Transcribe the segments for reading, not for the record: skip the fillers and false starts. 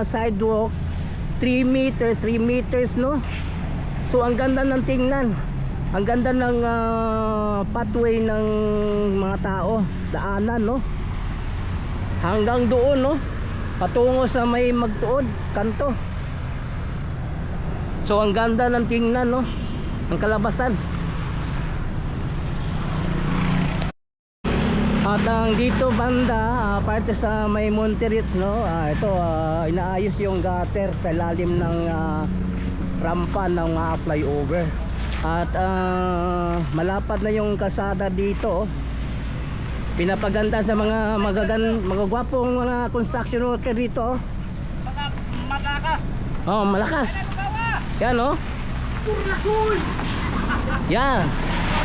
sidewalk, 3 meters, 3 meters, no? So ang ganda ng tingnan. Ang ganda ng pathway ng mga tao, daanan, no? Hanggang doon, no? Patungo sa may magtuod, kanto. So ang ganda ng tingnan, no? Ang kalabasan. At ang dito banda, parte sa may Monterits, no? Ito, inaayos yung gutter sa lalim ng rampa ng mga flyover. At malapad na yung kalsada dito. Pinapaganda sa mga magagwapong mga construction worker dito. Malakas. Oh, malakas. Yan, no? Yan.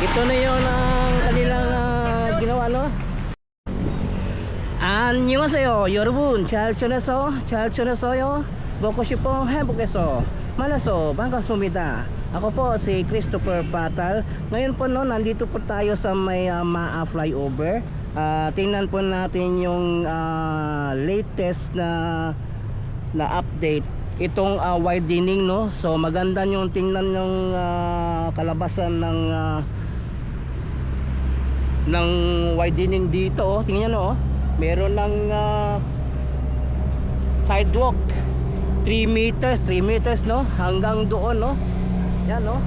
Ito na yun ang kanilang ginawa, no? 안녕하세요 여러분, 잘 지냈어요? 먹고 싶어 행복해서 만나서 반갑습니다. Ako po si Christopher Patal. Ngayon po, no, nandito po tayo sa may MAA flyover. Tingnan po natin yung latest na update. Itong widening, no? So maganda yung tingnan yung kalabasan ng widening dito, oh. Tingnan nyo, oh. Meron ng sidewalk 3 meters, no? Hanggang doon, no? Yan, no?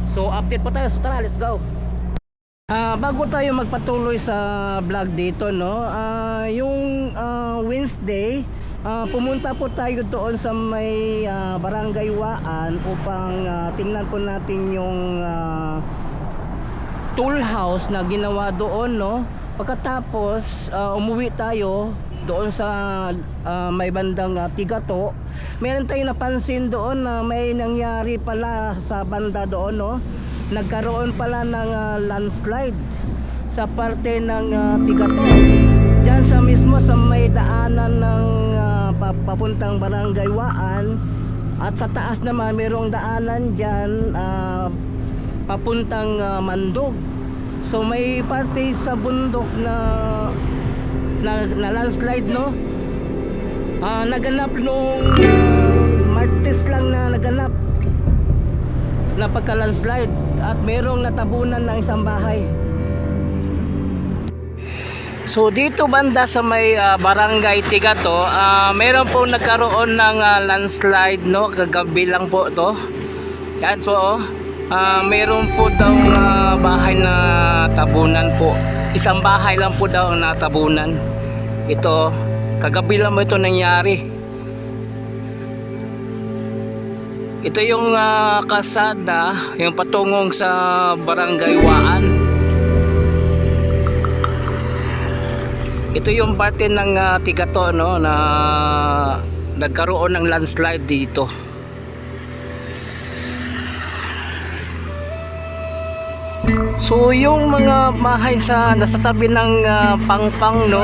So update pa tayo. So tara, let's go. Bago tayo magpatuloy sa vlog dito, no? Yung Wednesday, pumunta po tayo doon sa may Barangay Waan upang tingnan po natin yung tool house na ginawa doon, no? Pagkatapos umuwi tayo doon sa may bandang Tigato. Meron tayong napansin doon na may nangyari pala sa banda doon, no? Nagkaroon pala ng landslide sa parte ng Tigato. Diyan sa mismo sa may daanan ng papuntang Barangay Waan. At sa taas naman mayroong daanan diyan papuntang Mandog. So may parte sa bundok na landslide, no? Naganap nung Martes lang na naganap na pagka-landslide at merong natabunan ng isang bahay. So dito banda sa may Barangay Tigato, meron po nagkaroon ng landslide, no? Kagabi lang po to. Yan po, oh. Meron po daw bahay na tabunan po. Isang bahay lang po daw na tabunan. Ito, kagabi lang po ito nangyari. Ito yung kasada, yung patungong sa Barangay Waan. Ito yung parte ng Tigato, no, na nagkaroon ng landslide dito. So yung mga bahay sa nasa tabi ng Pangpang, no,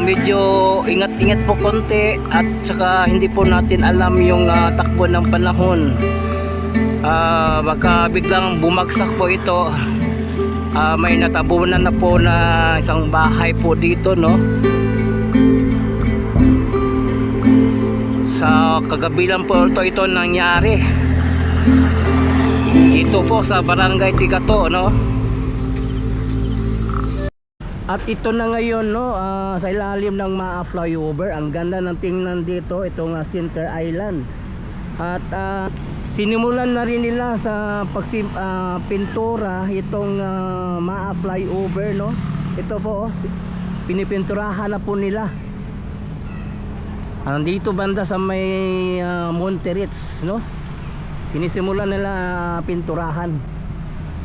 medyo ingat-ingat po konti at saka hindi po natin alam yung takbo ng panahon. Baka biglang bumagsak po ito. May natabunan na po na isang bahay po dito, no. Sa kagabi lang po ito nangyari. Ito po sa Barangay Tigato, no. At ito na ngayon, no, sa ilalim ng MAA flyover. Ang ganda ng tingnan dito, itong Center Island. At sinimulan na rin nila sa pintura itong MAA flyover, no. Ito po, pinipinturahan na po nila. Dito banda sa may Monterits, no. Sinisimulan nila pinturahan.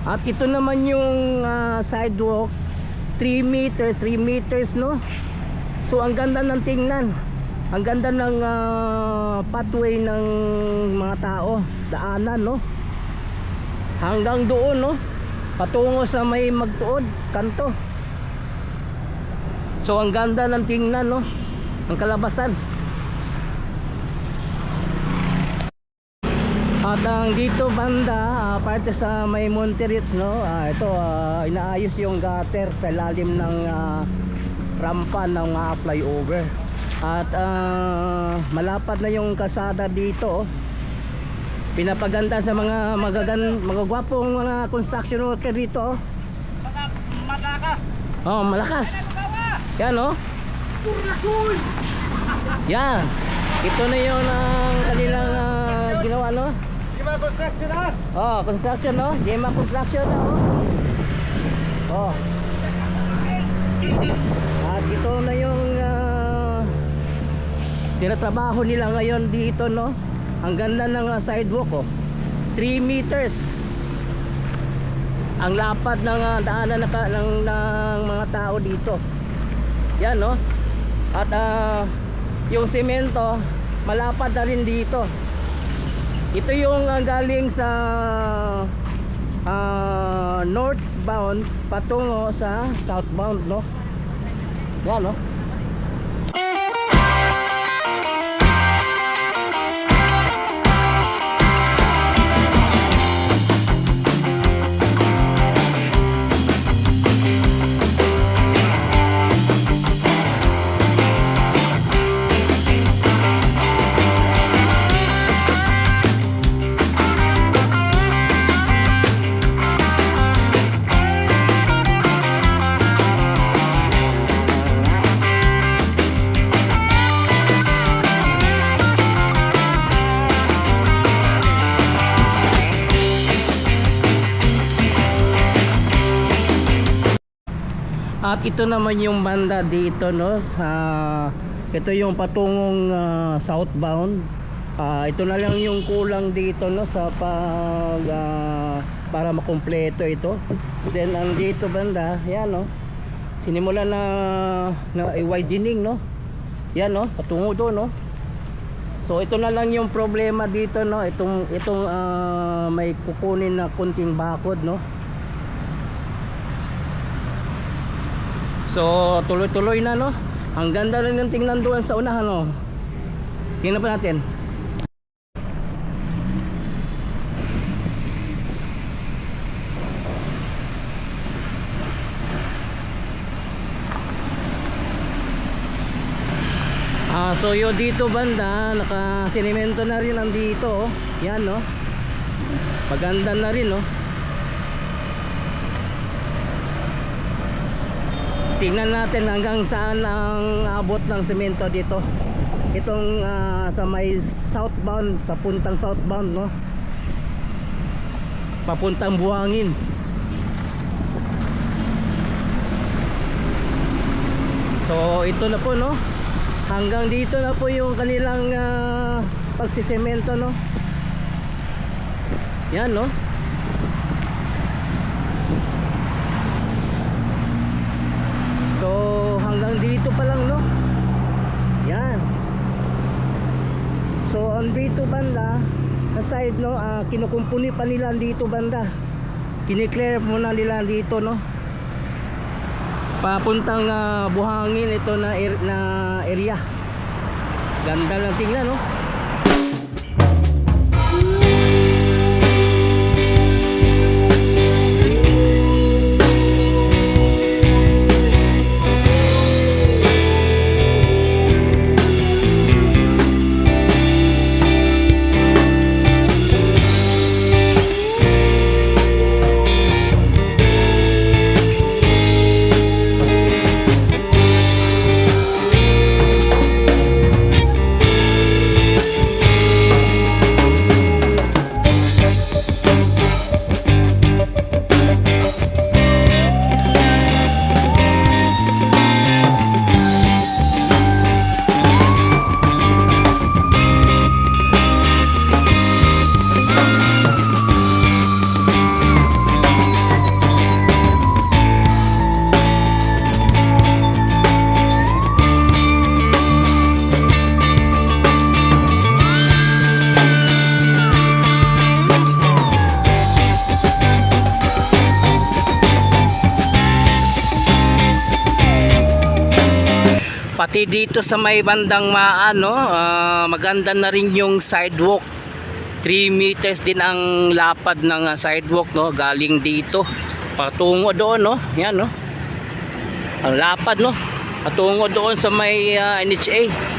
At ito naman yung sidewalk, 3 meters, no. So ang ganda ng tingnan. Ang ganda ng pathway ng mga tao, daanan, no. Hanggang doon, no. Patungo sa may magtuod, kanto. So ang ganda ng tingnan, no. Ang kalabasan. At ang dito banda, parte sa may Monterits, no. Ito, inaayos yung gutter sa lalim ng rampa ng flyover. At malapad na yung kalsada dito. Pinapaganda sa mga magagwapong mga construction worker dito. Mga malakas. Oh, malakas. Yan oh. Yan. Ito na yun ang kanilang ginawa, no? Gima construction ha? Oh, construction, no? Gema construction na, oh. At ito na yung tinatrabaho nila ngayon dito, no? Ang ganda ng sidewalk, oh. 3 meters ang lapad ng daanan ng mga tao dito. Yan, no? At yung semento malapad na rin dito. Ito yung galing sa northbound patungo sa southbound, no? Yan, no? At ito naman yung banda dito, no, sa ito yung patungong southbound. Ito na lang yung kulang dito, no, sa para makumpleto ito. Then ang dito banda, yan, no, sinimula na widening, no. Yan, no, patungo doon, no. So ito na lang yung problema dito, no, itong may kukunin na kunting bakod, no. So tuloy-tuloy na, no. Ang ganda rin ng tingnan doon sa unahan, no. Tingnan pa natin. So yung dito banda naka-sinemento na rin ang dito, oh. Yan, no. Maganda na rin, no. Tingnan natin hanggang saan ang abot ng semento dito. Itong sa may southbound, papuntang southbound, no. Papuntang Buhangin. So ito na po, no. Hanggang dito na po yung kanilang pagsisemento, no. Yan, no. So hanggang dito pa lang, no. Yan. So ang dito banda sa side, no, kinukumpuni pa nila dito banda. Kiniklear muna nila dito, no. Papuntang Buhangin ito na area. Ganda lang tingnan, no. Pati dito sa may bandang maano, maganda na rin yung sidewalk. 3 meters din ang lapad ng sidewalk, no, galing dito patungo doon, no. Yan, no. Ang lapad, no. Patungo doon sa may NHA.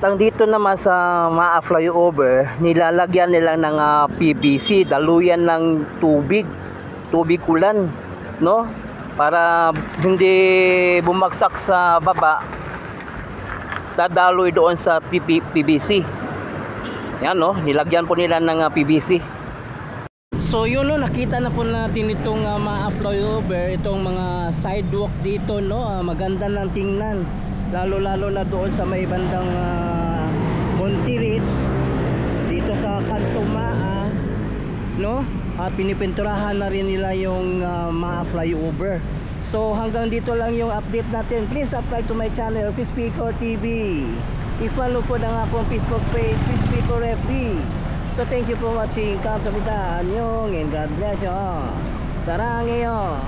Hanggang dito naman sa Maa flyover, nilalagyan nila ng PVC, daluyan ng tubig ulan, no? Para hindi bumagsak sa baba, dadaloy doon sa PVC. Yan, no? Nilagyan po nila ng PVC. So yun, no, nakita na po natin itong Maa flyover, itong mga sidewalk dito, no? Maganda ng tingnan, lalo na doon sa may bandang Monterey dito sa Kanto Maa, no? Pinipinturahan na rin nila yung Maa flyover. So hanggang dito lang yung update natin. Please subscribe to my channel, Chris Pico TV. I-follow po na akong Facebook page, Chris Pico Referee. So thank you for watching. Kamsahamnida. Annyeong and God bless you. Sarang iyo.